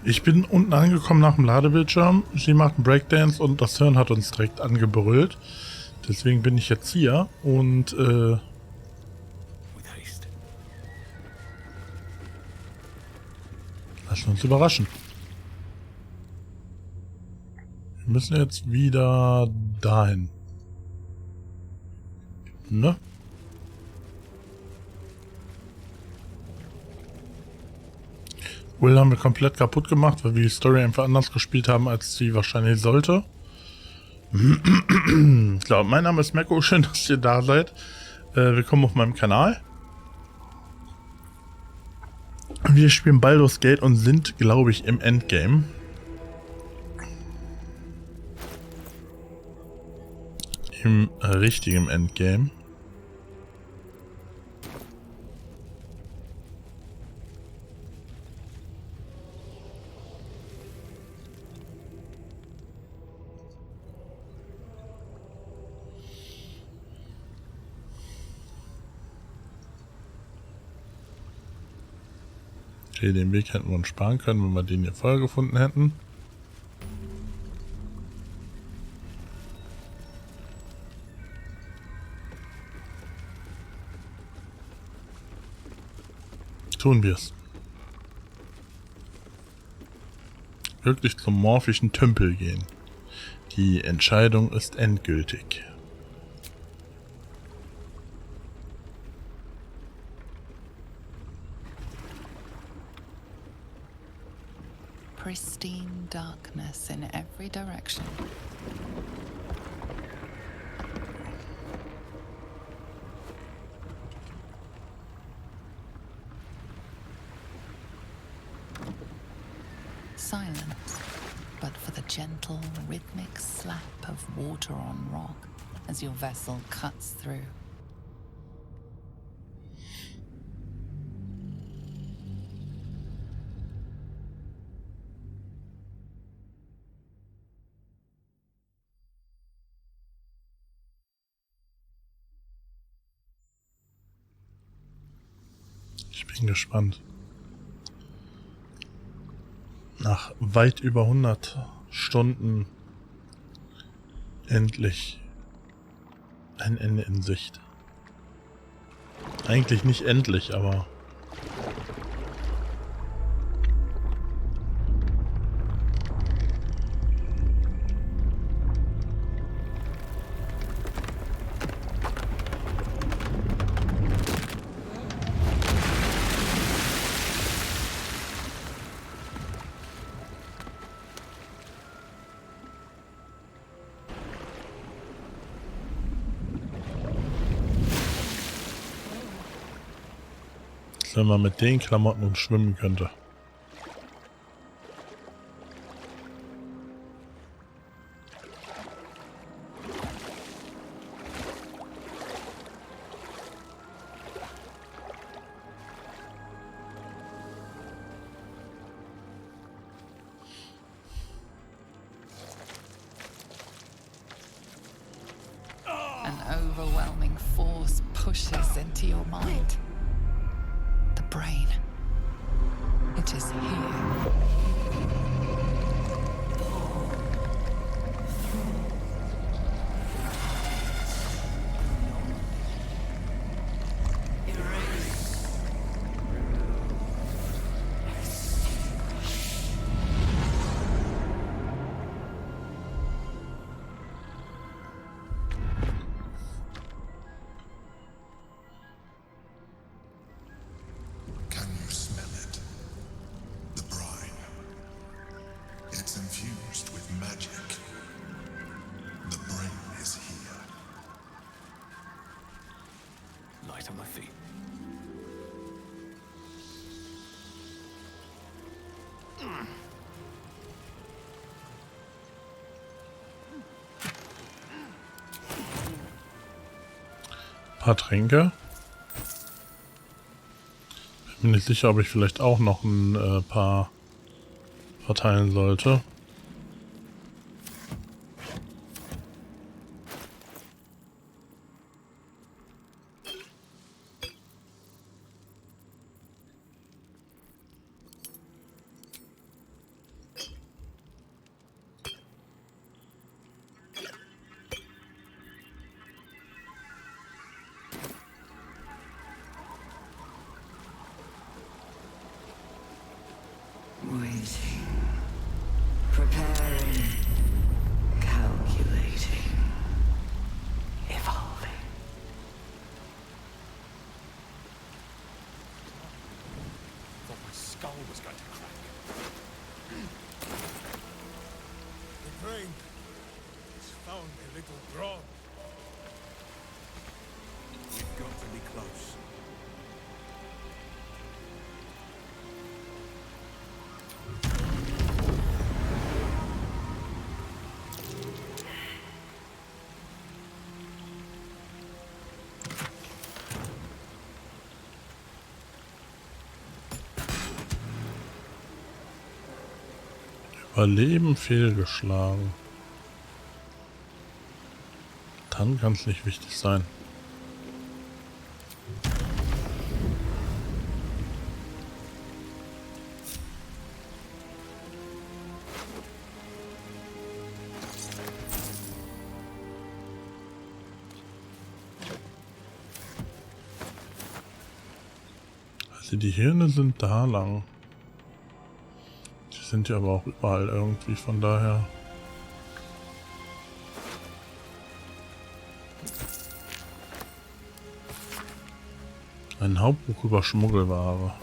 Ich bin unten angekommen nach dem Ladebildschirm. Sie macht einen Breakdance und das Hirn hat uns direkt angebrüllt. Deswegen bin ich jetzt hier und lassen uns überraschen. Wir müssen jetzt wieder dahin. Ne? Will haben wir komplett kaputt gemacht, weil wir die Story einfach anders gespielt haben, als sie wahrscheinlich sollte. So, mein Name ist Mecko, schön, dass ihr da seid. Willkommen auf meinem Kanal. Wir spielen Baldurs Gate und sind, glaube ich, im Endgame. Im richtigen Endgame. Okay, den Weg hätten wir uns sparen können, wenn wir den hier vorher gefunden hätten. Tun wir es. Wirklich zum morphischen Tümpel gehen. Die Entscheidung ist endgültig. Pristine darkness in every direction. Silence, but for the gentle, rhythmic slap of water on rock as your vessel cuts through. Ich bin gespannt. Nach weit über 100 Stunden endlich ein Ende in Sicht. Eigentlich nicht endlich, aber... Wenn man mit den Klamotten und schwimmen könnte. An overwhelming force pushes into your mind. The brain. It is here. On my feet. Ein paar Tränke. Bin mir nicht sicher, ob ich vielleicht auch noch ein paar verteilen sollte. was going to crack. The brain has found a little drawn. We've got to be close. Überleben fehlgeschlagen. Dann kann es nicht wichtig sein. Also die Hirne sind da lang. Die sind ja aber auch überall irgendwie, von daher. Ein Hauptbuch über Schmuggelware.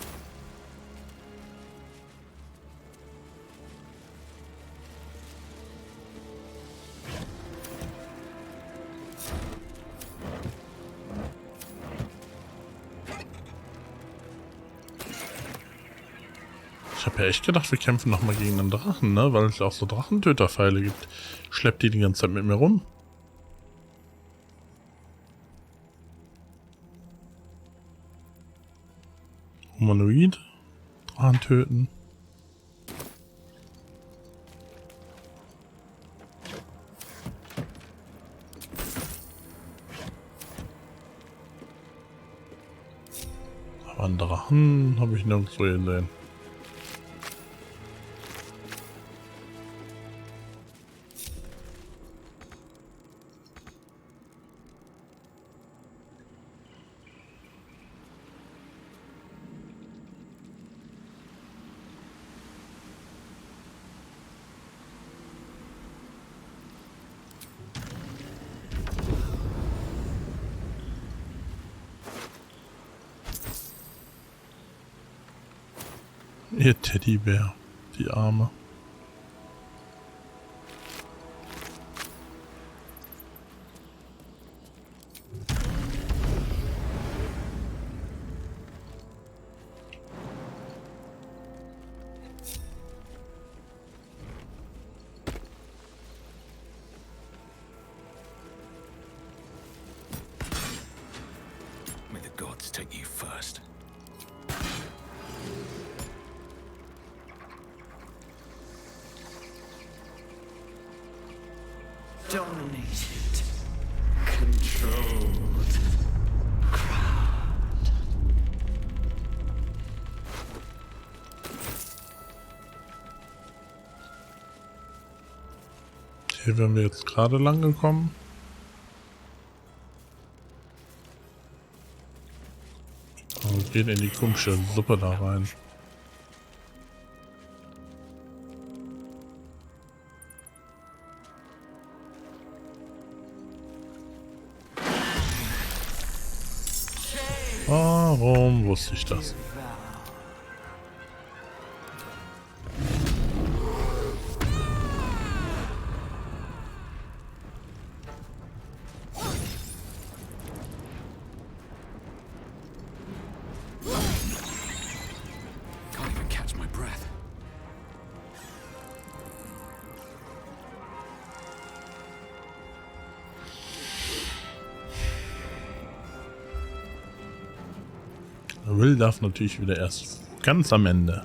Ich habe ja echt gedacht, wir kämpfen nochmal gegen einen Drachen, ne? Weil es ja auch so Drachentöterpfeile gibt. Schleppt die ganze Zeit mit mir rum. Humanoid. Drachen töten. Aber einen Drachen habe ich nirgendwo gesehen. Ihr Teddybär, die Arme. May the gods take you first. Dominated, controlled, crowned. Hier wären wir jetzt gerade lang gekommen. Und gehen in die komische Suppe da rein. Warum wusste ich das? Can't even catch my breath. Will darf natürlich wieder erst ganz am Ende.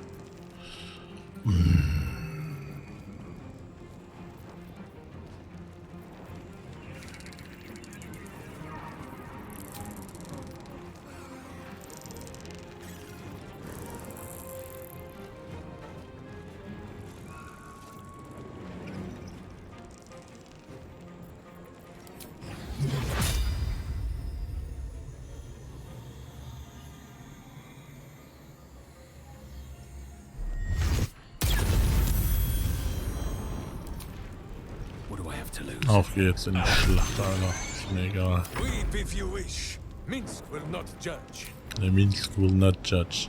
Auf geht's in die Schlacht, Alter. Ist mir egal. Weep if you wish. Minsk will not judge. Der Minsk will not judge.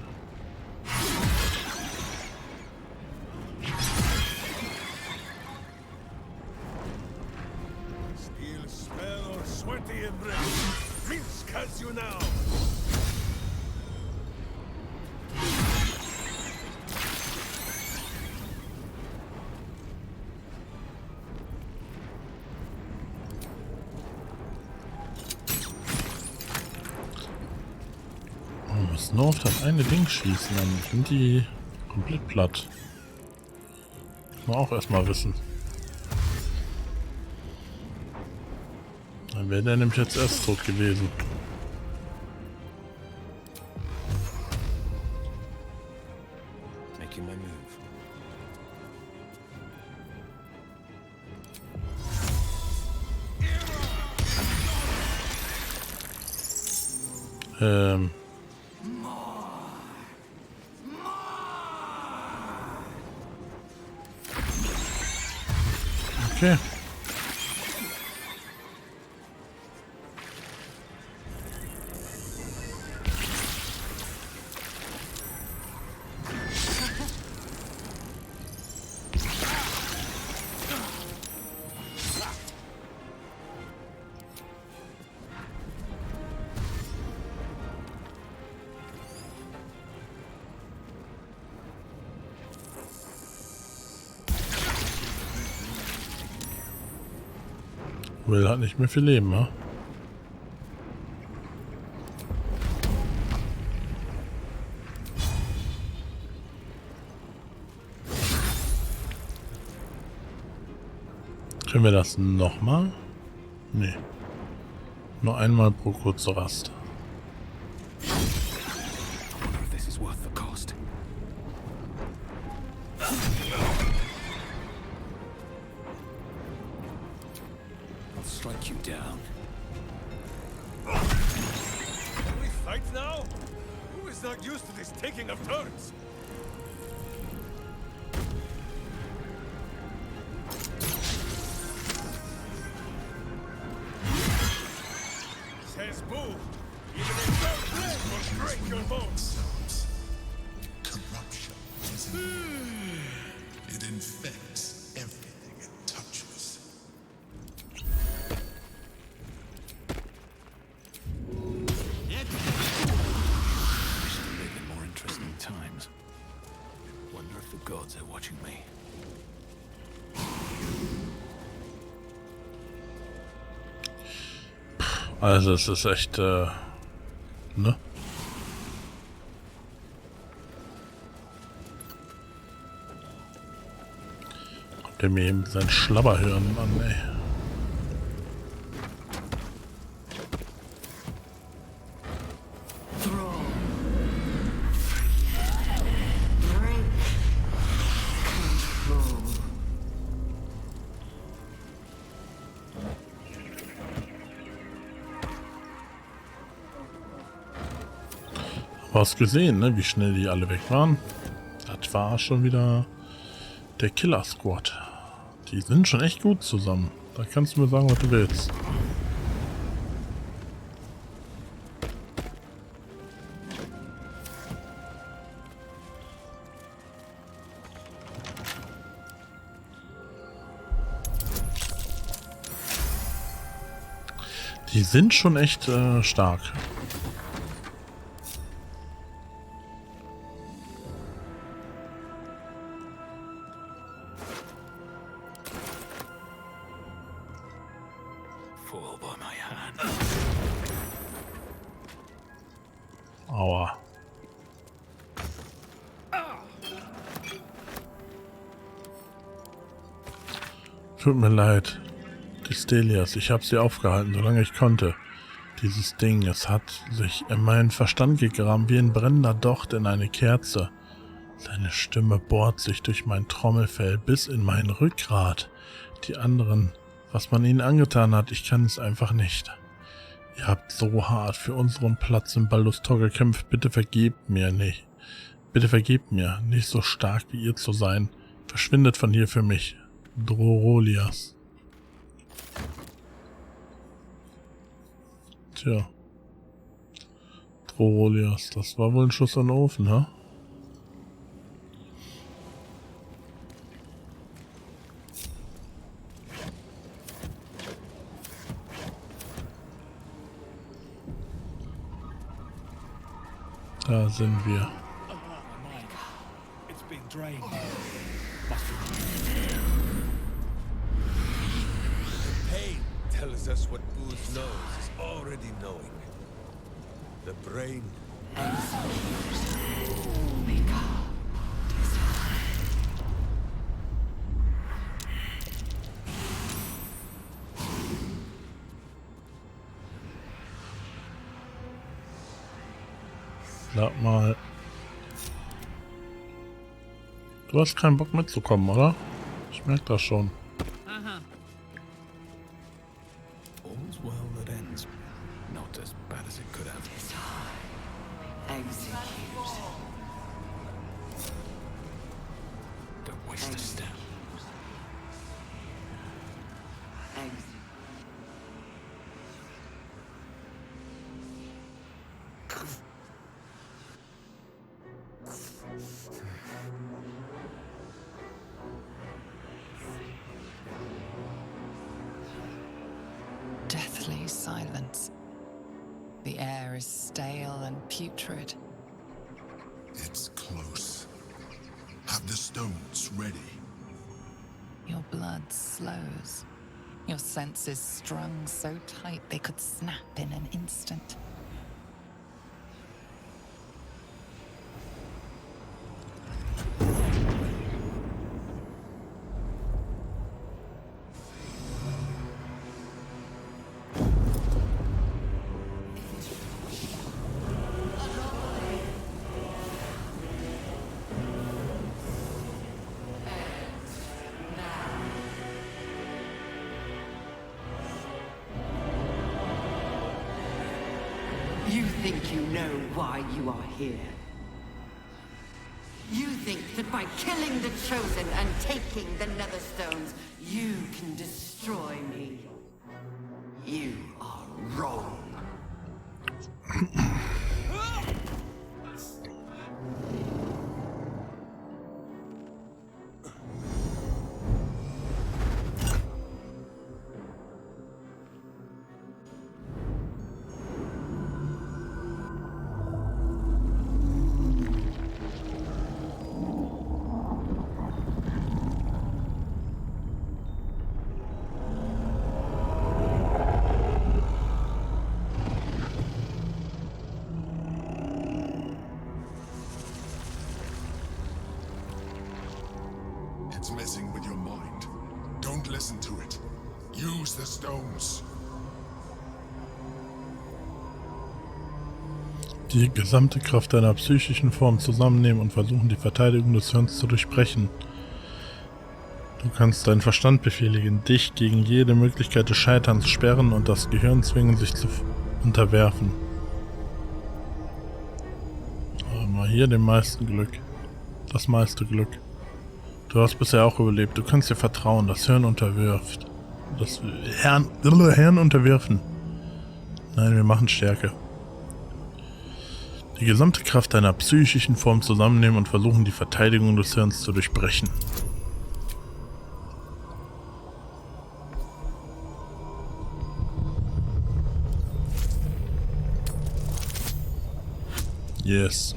face you now. Wir müssen nur auf das eine Ding schießen, dann sind die komplett platt. Muss man auch erstmal wissen. Dann wäre der nämlich jetzt erst tot gewesen. Making my move. Okay. Will hat nicht mehr viel Leben, ne? Können wir das nochmal? Nee. Nur einmal pro kurze Rast. This is worth the cost. I'll strike you down. Can we fight now? Who is not used to this taking of turns? Says moved. Even a third blade will break your bones. Corruption is it infects everything it touches. I should live in more interesting times. Wonder if the gods are watching me. Also es ist echt, ne? Kommt der mir eben sein Schlabberhirn an, ey. Thrall. Break. Control. Du hast gesehen, ne, wie schnell die alle weg waren. Das war schon wieder der Killer-Squad. Die sind schon echt gut zusammen. Da kannst du mir sagen, was du willst. Die sind schon echt stark. Fall by my hand. Aua. Tut mir leid. Die Stelias, ich habe sie aufgehalten, solange ich konnte. Dieses Ding, es hat sich in meinen Verstand gegraben wie ein brennender Docht in eine Kerze. Seine Stimme bohrt sich durch mein Trommelfell bis in mein Rückgrat. Die anderen, was man ihnen angetan hat, ich kann es einfach nicht. Ihr habt so hart für unseren Platz im Baldurs Tor gekämpft, bitte vergebt mir nicht. Bitte vergebt mir, nicht so stark wie ihr zu sein. Verschwindet von hier für mich. Drorolias. Tja. Drorolias, das war wohl ein Schuss in den Ofen, ha? Da sind wir. It's been drained. Pain tells us what Booth knows is already knowing. The brain. Sag mal. Du hast keinen Bock mitzukommen, oder? Ich merke das schon. All's well that ends. Not as bad as it could have. Execute. Don't waste a step. Execute. Deathly silence. The air is stale and putrid. It's close. Have the stones ready. Your blood slows. Your senses strung so tight they could snap in an instant. You think you know why you are here? You think that by killing the Chosen and taking the Netherstones, you can destroy me? You are wrong. It's messing with your mind. Don't listen to it. Use the stones. Die gesamte Kraft deiner psychischen Form zusammennehmen und versuchen, die Verteidigung des Hirns zu durchbrechen. Du kannst deinen Verstand befehligen, dich gegen jede Möglichkeit des Scheiterns sperren und das Gehirn zwingen, sich zu unterwerfen. Aber mal hier den meisten Glück. Das meiste Glück. Du hast bisher auch überlebt. Du kannst dir vertrauen. Das Hirn unterwirft. Das Hirn unterwerfen. Nein, wir machen Stärke. Die gesamte Kraft deiner psychischen Form zusammennehmen und versuchen, die Verteidigung des Hirns zu durchbrechen. Yes.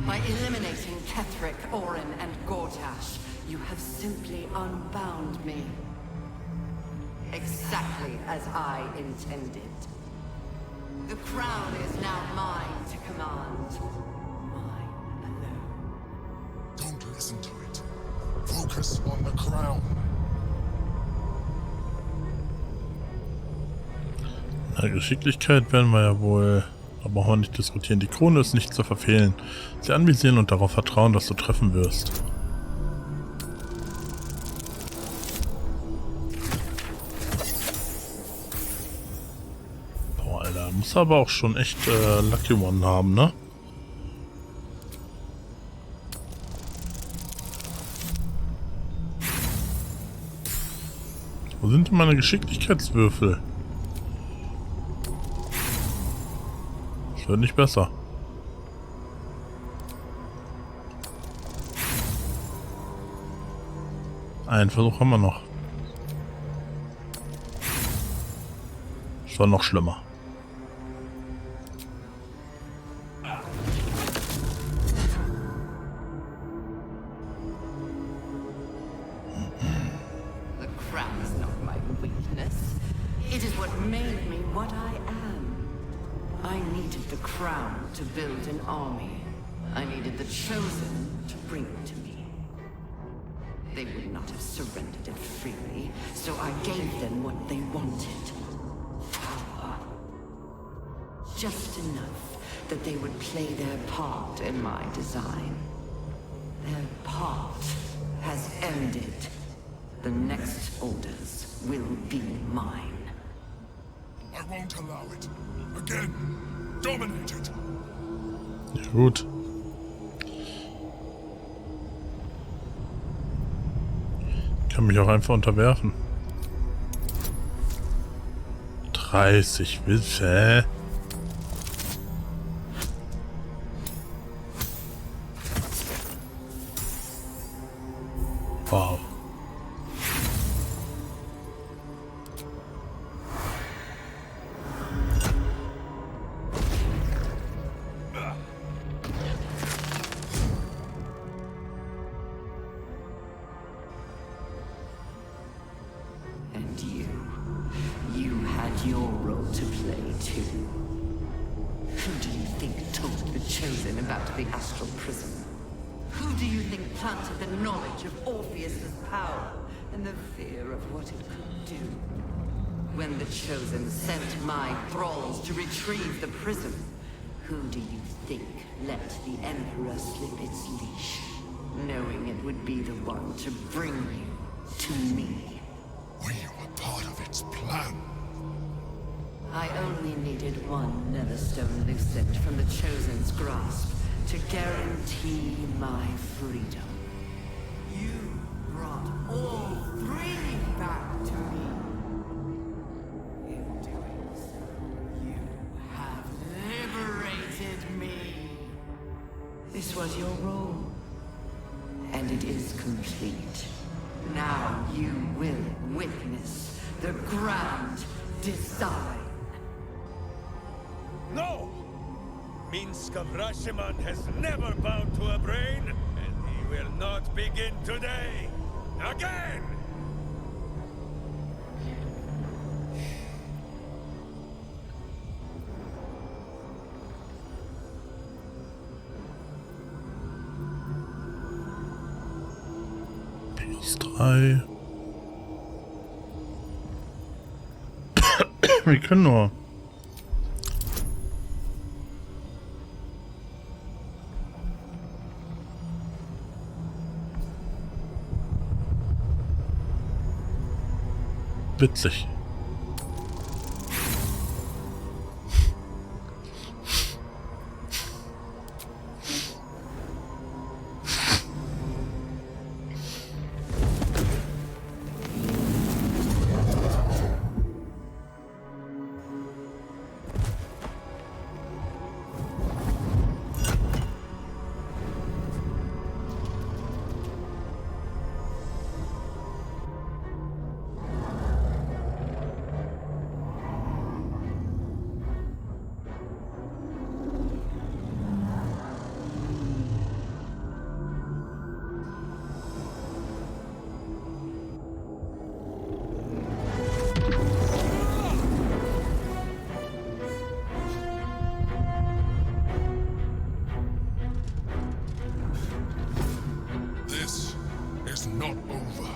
By eliminating Ketheric, Orin, and Gortash, you have simply unbound me. Exactly as I intended. The crown is now mine to command. Mine alone. Don't listen to it. Focus on the crown. Na, Geschicklichkeit werden wir ja wohl, da brauchen wir nicht diskutieren. Die Krone ist nicht zu verfehlen. Sie anvisieren und darauf vertrauen, dass du treffen wirst. Boah, Alter, muss aber auch schon echt Lucky One haben, ne? Wo sind denn meine Geschicklichkeitswürfel? Es wird nicht besser. Einen Versuch haben wir noch. Es war noch schlimmer. The crown is not my weakness. It is what made me what I am. I needed the crown to build an army. I needed the chosen to bring it to me. They would not have surrendered it freely, so I gave them what they wanted. Power. Just enough that they would play their part in my design. Their part has ended. The next orders will be mine. I won't allow it. Again, dominate it. Ja, gut. Ich kann mich auch einfach unterwerfen. 30 Wisse. Wow. And you had your role to play too. Who do you think told the Chosen about the astral prism? Who do you think planted the knowledge of Orpheus's power and the fear of what it could do? When the Chosen sent my thralls to retrieve the prism, who do you think let the Emperor slip its leash, knowing it would be the one to bring you to me? We were part of its plan. I only needed one Netherstone loosened from the Chosen's grasp to guarantee my freedom. You brought all three back to me. In doing so, you have liberated me. This was your role, and it is complete. Now you will witness the grand design. No! Minsk of Rashiman has never bowed to a brain, and he will not begin today! Again! +3. Wir können nur. Witzig. This is not over.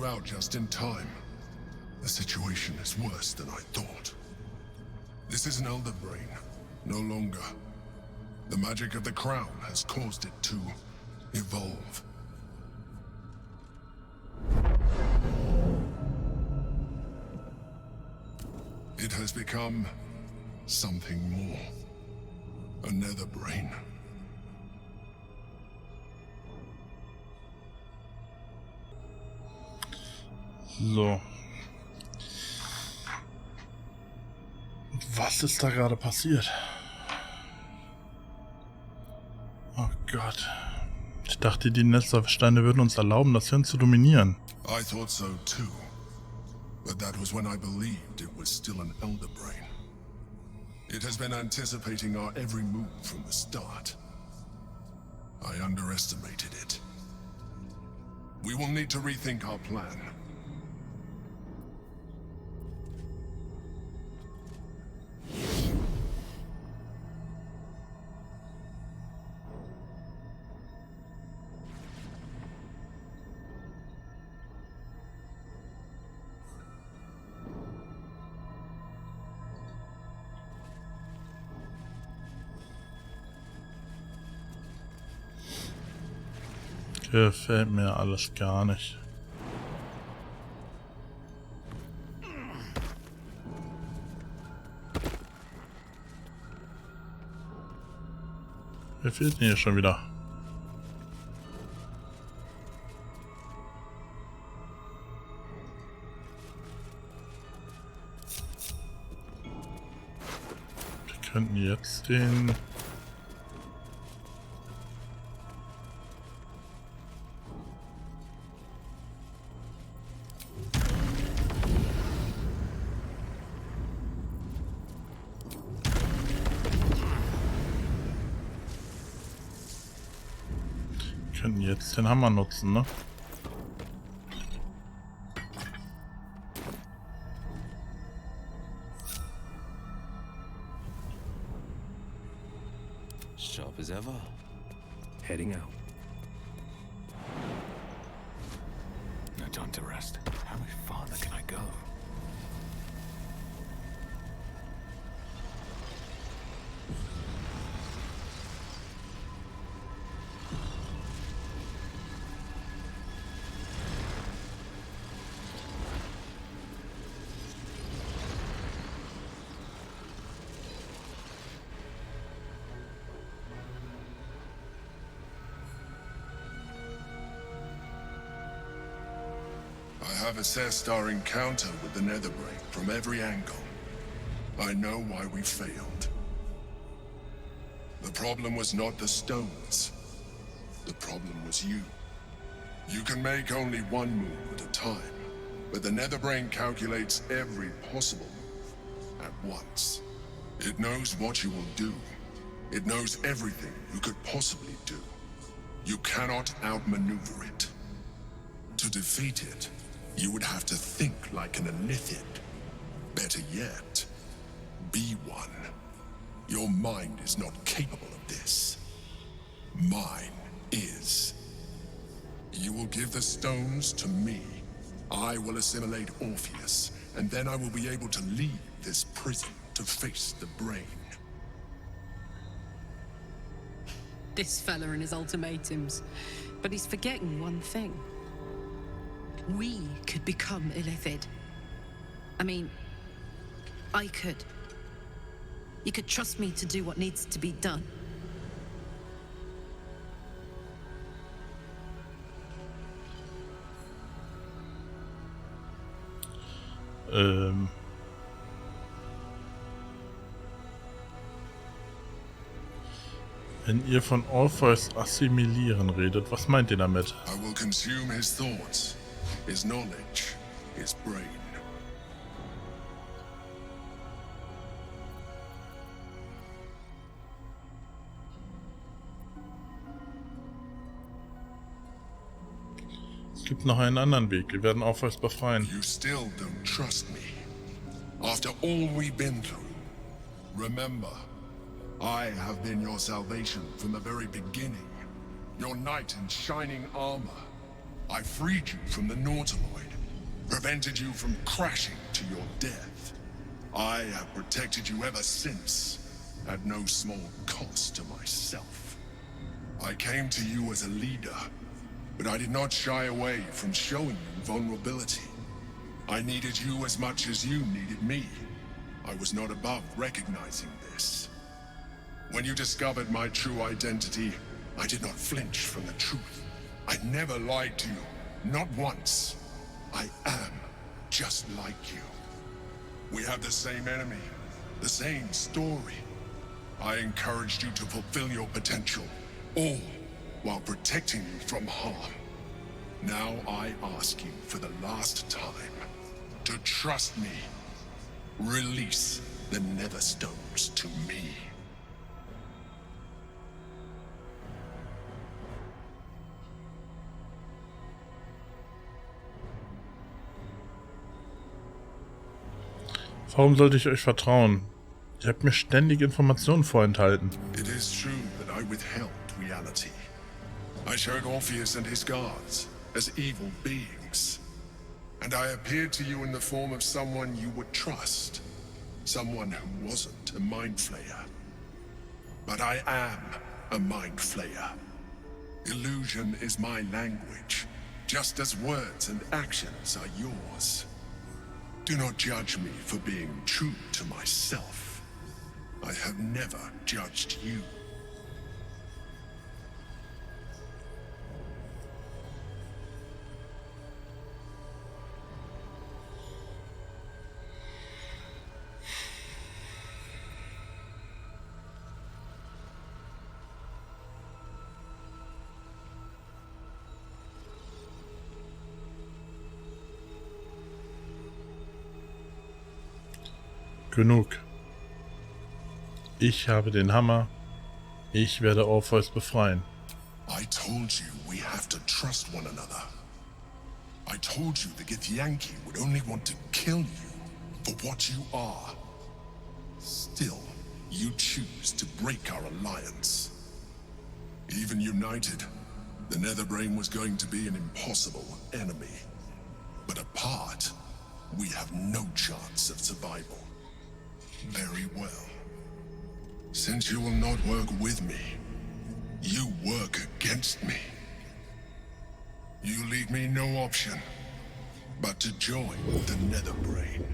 you out just in time. The situation is worse than I thought. This is an elder brain, no longer. The magic of the crown has caused it to evolve. It has become something more. A nether brain. So. Was ist da gerade passiert? Oh Gott. Ich dachte, die Netzsteine würden uns erlauben, das Hirn zu dominieren. I thought so too. But that was when I believed it was still an elder brain. It has been anticipating our every move from the start. I underestimated it. We will need to rethink our plan. Gefällt mir alles gar nicht. Wer fehlt denn hier schon wieder? Wir könnten jetzt den... jetzt den Hammer nutzen, ne? Sharp as ever. Heading out. No time to rest. How much farther can I go? I have assessed our encounter with the Netherbrain from every angle. I know why we failed. The problem was not the stones. The problem was you. You can make only one move at a time, but the Netherbrain calculates every possible move at once. It knows what you will do. It knows everything you could possibly do. You cannot outmaneuver it. To defeat it, you would have to think like an Elithid. Better yet, be one. Your mind is not capable of this. Mine is. You will give the stones to me. I will assimilate Orpheus, and then I will be able to leave this prison to face the brain. This fella and his ultimatums. But he's forgetting one thing. We could become Illithid. I mean, I could. You could trust me to do what needs to be done. Wenn ihr von Orpheus assimilieren redet, was meint ihr damit? I will consume his thoughts, his knowledge, his brain. Es gibt noch einen anderen Weg. Wir werden Orpheus befreien. You still don't trust me. After all we've been through, remember, I have been your salvation from the very beginning. Your knight in shining armor. I freed you from the Nautiloid. prevented you from crashing to your death. I have protected you ever since, at no small cost to myself. I came to you as a leader, but I did not shy away from showing you vulnerability. I needed you as much as you needed me. I was not above recognizing this. When you discovered my true identity, I did not flinch from the truth. I never lied to you, not once. I am just like you. We have the same enemy, the same story. I encouraged you to fulfill your potential, all while protecting you from harm. Now I ask you for the last time to trust me. Release the Netherstones to me. Warum sollte ich euch vertrauen? Ihr habt mir ständig Informationen vorenthalten. It is true that I withheld reality. I showed Orpheus and his guards as evil beings. And I appeared to you in the form of someone you would trust. Someone who wasn't a mind flayer. But I am a mind flayer. Illusion is my language, just as words and actions are yours. Do not judge me for being true to myself. I have never judged you. Genug. Ich habe den Hammer. Ich werde Orpheus befreien. I told you we have to trust one another. I told you the Githyanki would only want to kill you for what you are. Still, you choose to break our alliance. Even united, the Netherbrain was going to be an impossible enemy. But apart, we have no chance of survival. Very well. Since you will not work with me, you work against me. You leave me no option but to join the Netherbrain.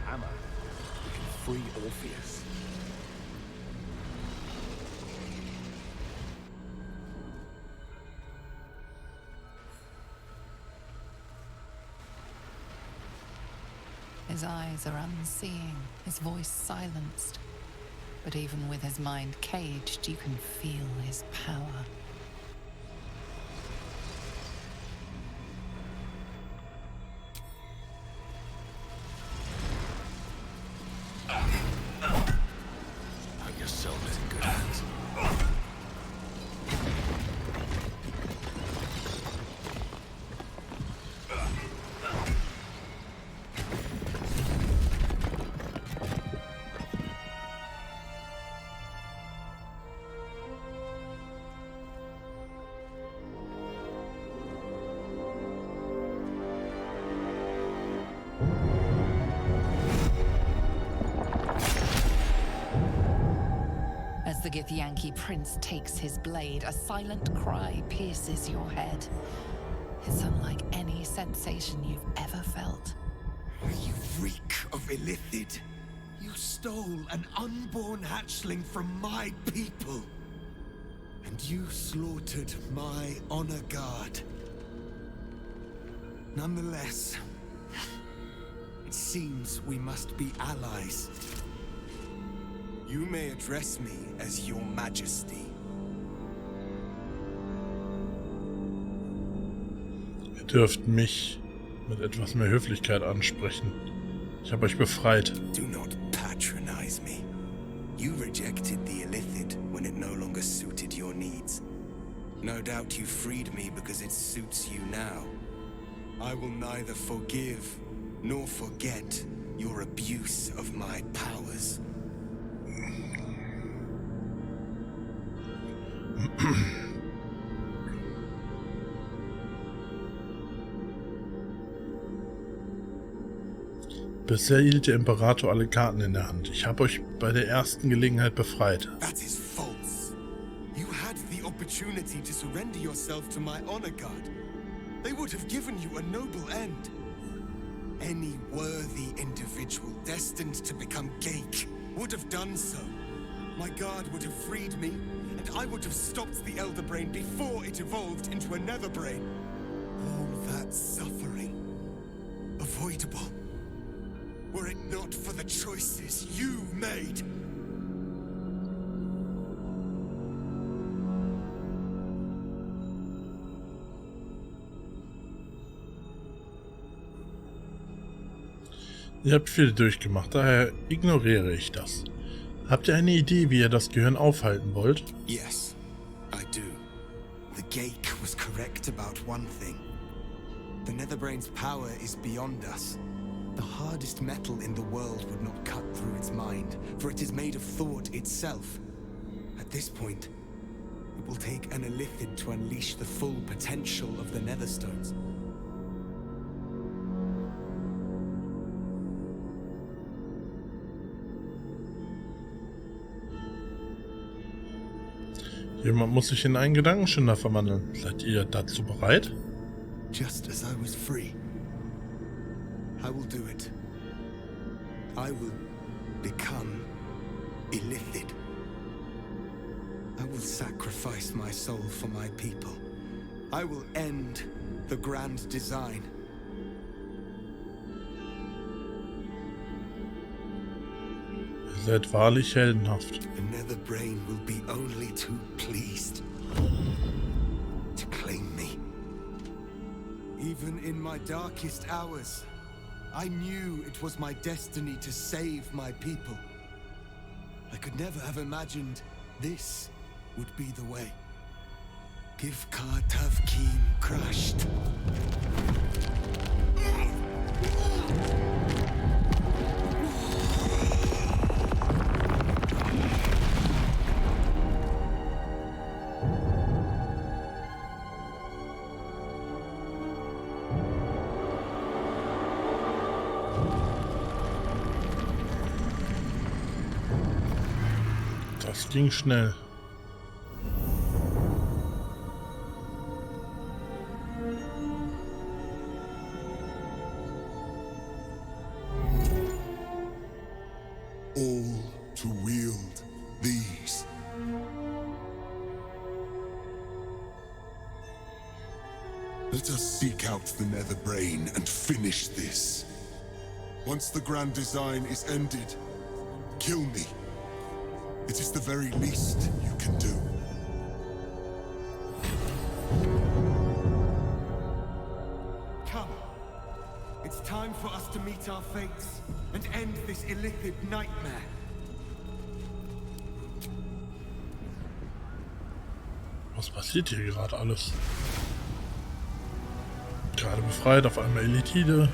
Hammer. We can free Orpheus. His eyes are unseeing, his voice silenced. But even with his mind caged, you can feel his power. Put yourself in good hands. As the Githyanki prince takes his blade, a silent cry pierces your head. It's unlike any sensation you've ever felt. You reek of Illithid. You stole an unborn hatchling from my people. And you slaughtered my honor guard. Nonetheless, it seems we must be allies. You may address me as Your Majesty. Ihr dürft mich mit etwas mehr Höflichkeit ansprechen. Ich habe euch befreit. Do not patronize me. You rejected the Illithid when it no longer suited your needs. No doubt you freed me because it suits you now. I will neither forgive nor forget your abuse of my powers. Bisher hielt der Imperator alle Karten in der Hand. Ich habe euch bei der ersten Gelegenheit befreit. That is false. You had the opportunity to surrender yourself to my honor guard. They would have given you a noble end. Any worthy individual destined to become Geik would have done so. My guard would have freed me, and I would have stopped the Elder Brain before it evolved into a Nether Brain. All that suffering, avoidable, were it not for the choices you made. Ihr habt viel durchgemacht, daher ignoriere ich das. Habt ihr eine Idee, wie ihr das Gehirn aufhalten wollt? Yes, I do. The Geik was correct about one thing. The Netherbrain's power is beyond us. The hardest metal in the world would not cut through its mind, for it is made of thought itself. At this point, it will take an Illithid to unleash the full potential of the Netherstones. Jemand muss sich in einen Gedankenschinder verwandeln. Seid ihr dazu bereit? Just as I was free, I will do it. I will become Illithid. I will sacrifice my soul for my people. I will end the grand design. Ihr seid wahrlich heldenhaft. The Netherbrain will be only too pleased to claim me. Even in my darkest hours, I knew it was my destiny to save my people. I could never have imagined this would be the way. Givkar Tavkim crushed. Das ging schnell. All to wield these. Let us seek out the Netherbrain and finish this. Once the grand design is ended, kill me. It is the very least you can do. Come. It's time for us to meet our fates and end this Illithid nightmare. Was passiert hier gerade alles? Gerade befreit, auf einmal Illithide.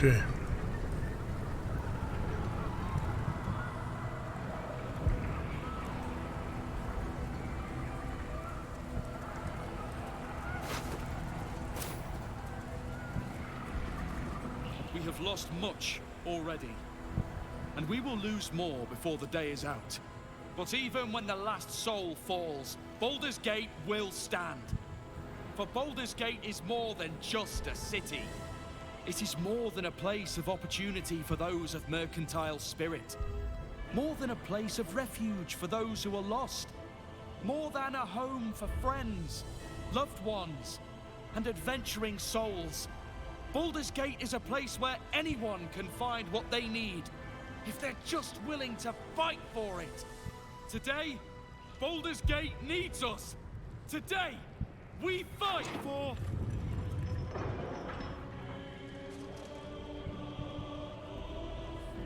Okay. We have lost much already, and we will lose more before the day is out. But even when the last soul falls, Baldurs Gate will stand. For Baldurs Gate is more than just a city. It is more than a place of opportunity for those of mercantile spirit. More than a place of refuge for those who are lost. More than a home for friends, loved ones, and adventuring souls. Baldurs Gate is a place where anyone can find what they need, if they're just willing to fight for it. Today, Baldurs Gate needs us. Today, we fight for...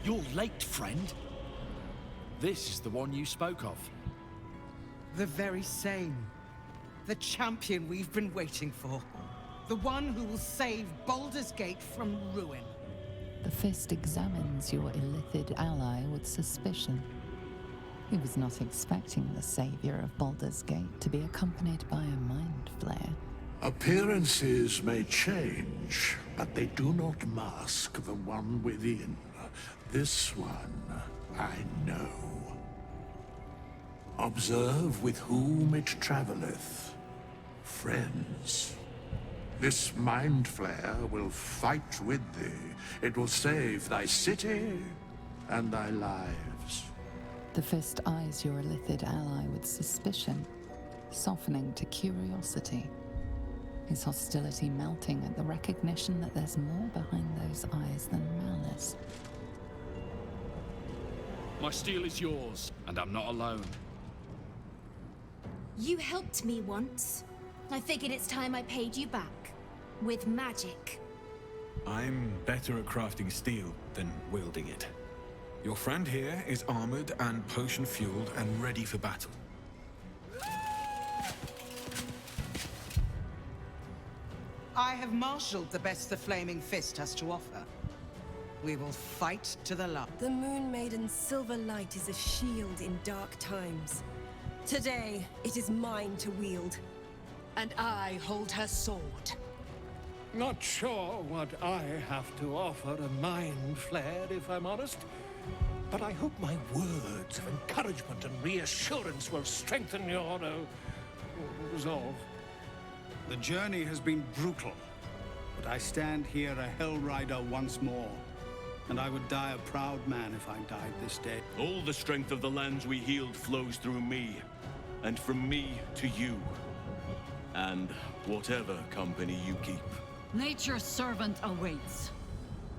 You're late, friend. This is the one you spoke of. The very same. The champion we've been waiting for. The one who will save Baldurs Gate from ruin. The Fist examines your illithid ally with suspicion. He was not expecting the savior of Baldur's Gate to be accompanied by a mind flare. Appearances may change, but they do not mask the one within. This one, I know. Observe with whom it traveleth. Friends. This mind flare will fight with thee. It will save thy city and thy lives. The Fist eyes your illithid ally with suspicion, softening to curiosity. His hostility melting at the recognition that there's more behind those eyes than malice. My steel is yours, and I'm not alone. You helped me once. I figured it's time I paid you back. With magic. I'm better at crafting steel than wielding it. Your friend here is armored and potion-fueled and ready for battle. I have marshaled the best the Flaming Fist has to offer. We will fight to the last. The Moon Maiden's silver light is a shield in dark times. Today, it is mine to wield. And I hold her sword. Not sure what I have to offer a mind flare, if I'm honest. But I hope my words of encouragement and reassurance will strengthen your resolve. The journey has been brutal, but I stand here a Hell Rider once more. And I would die a proud man if I died this day. All the strength of the lands we healed flows through me, and from me to you. And whatever company you keep. Nature's servant awaits.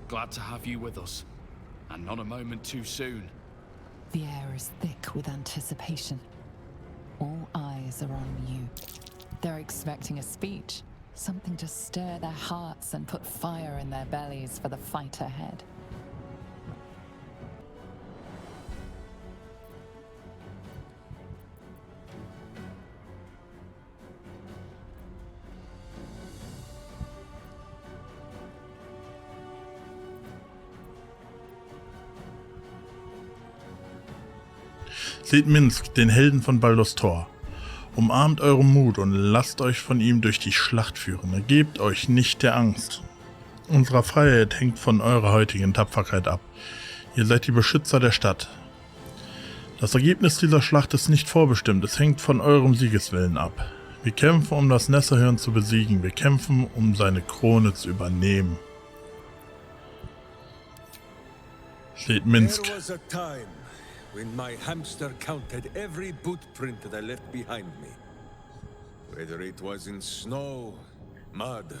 Glad to have you with us, and not a moment too soon. The air is thick with anticipation. All eyes are on you. They're expecting a speech, something to stir their hearts and put fire in their bellies for the fight ahead. Seht Minsk, den Helden von Baldurs Tor. Umarmt euren Mut und lasst euch von ihm durch die Schlacht führen. Ergebt euch nicht der Angst. Unsere Freiheit hängt von eurer heutigen Tapferkeit ab. Ihr seid die Beschützer der Stadt. Das Ergebnis dieser Schlacht ist nicht vorbestimmt, es hängt von eurem Siegeswillen ab. Wir kämpfen, um das Nesserhirn zu besiegen. Wir kämpfen, um seine Krone zu übernehmen. Seht Minsk. There was a time when my hamster counted every bootprint that I left behind me. Whether it was in snow, mud,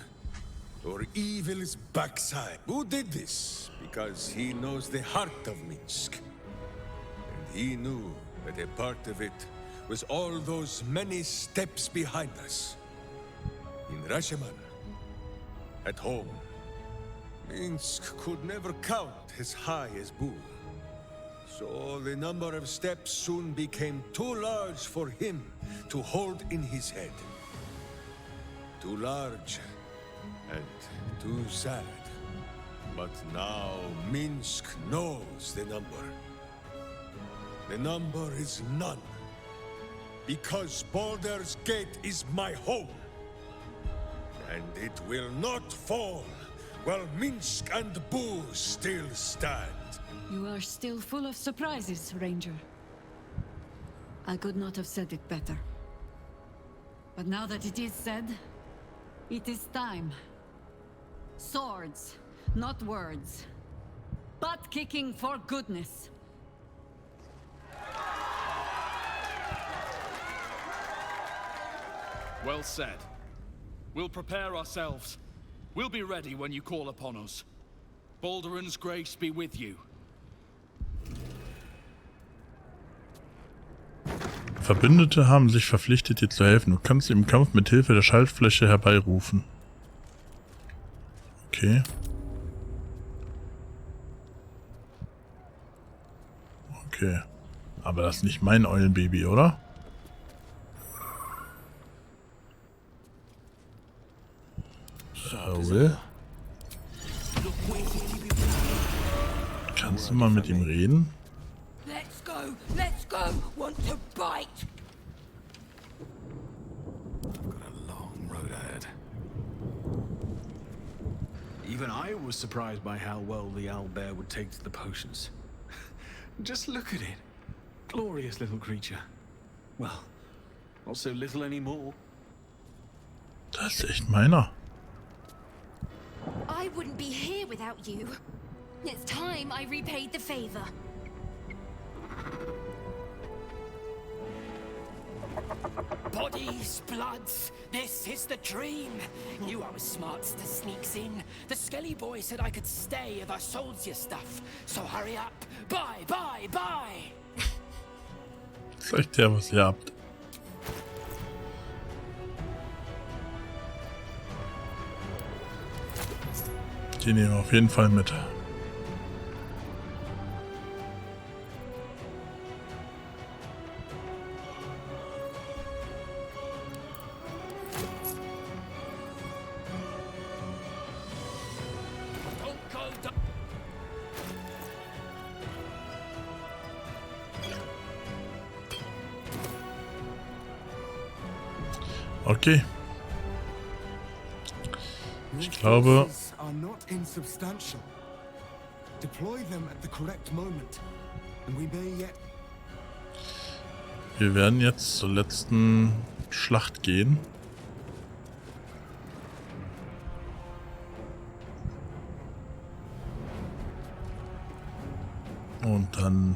or evil's backside. Who did this? Because he knows the heart of Minsk. And he knew that a part of it was all those many steps behind us. In Rasheman, at home, Minsk could never count as high as Boo. So the number of steps soon became too large for him to hold in his head. Too large and too sad. But now Minsk knows the number. The number is none. Because Baldur's Gate is my home. And it will not fall while Minsk and Boo still stand. You are still full of surprises, Ranger. I could not have said it better. But now that it is said, it is time. Swords, not words. Butt kicking for goodness. Well said. We'll prepare ourselves. We'll be ready when you call upon us. Balduran's grace be with you. Verbündete haben sich verpflichtet, dir zu helfen. Du kannst sie im Kampf mit Hilfe der Schaltfläche herbeirufen. Okay. Okay. Aber das ist nicht mein Eulenbaby, oder? Will? Kannst du mal mit ihm reden? Let's go, want to bite. I've got a long road ahead. Even I was surprised by how well the owlbear would take to the potions. Just look at it. Glorious little creature. Well, not so little anymore. Das ist echt meiner. I wouldn't be here without you. It's time I repaid the favor. Bodies, bloods, this is the dream. Knew I was smart to sneaks in. The Skelly boy said I could stay if I sold your stuff. So hurry up. Bye, bye, bye. Zeigt her, was ihr habt. Die nehmen wir auf jeden Fall mit. Okay. Ich glaube, are not insubstantial. Deploy them at the correct moment, and we may yet. Wir werden jetzt zur letzten Schlacht gehen. Und dann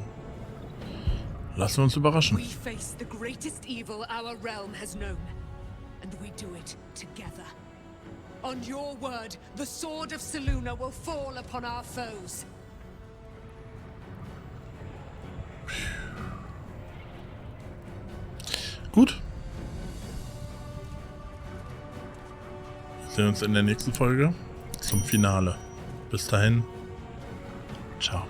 lassen wir uns überraschen. We face the greatest evil our realm has known, and we do it together. On your word, the sword of Selûne will fall upon our foes. Gut. Wir sehen uns in der nächsten Folge zum Finale. Bis dahin. Ciao.